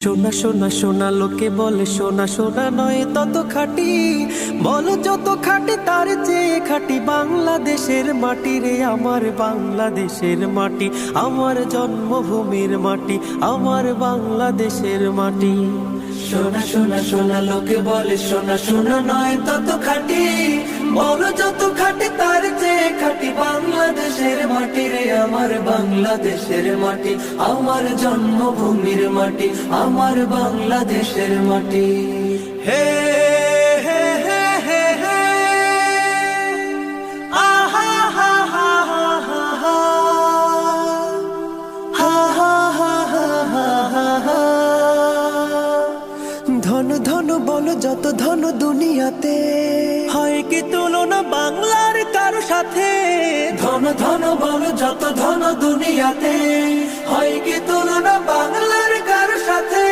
সোনা সোনা সোনা লোকে বলে সোনা সোনা নয় তত খাঁটি, বলো যত খাঁটি তার চেয়ে খাঁটি বাংলাদেশের মাটি রে, আমার বাংলাদেশের মাটি, আমার জন্মভূমির মাটি, আমার বাংলাদেশের মাটি। সোনা সোনা সোনা লোকে বলে সোনা সোনা নয় তত খাঁটি, বলো যত খাঁটি তার চেয়ে খাঁটি বাংলাদেশের মাটি রে, আমার বাংলাদেশের মাটি, আমার জন্মভূমির মাটি, আমার বাংলাদেশের মাটি। হে হে হে হে হে আহা হা হা হা হা হা হা হা হা হা হা হা। ধন ধন বলো যত ধন দুনিয়াতে, হয় কি তুলনা বাংলার কারো সাথে? ধন ধন বলো যত ধন দুনিয়াতে, হয় কি তুলনা বাংলার কারো সাথে?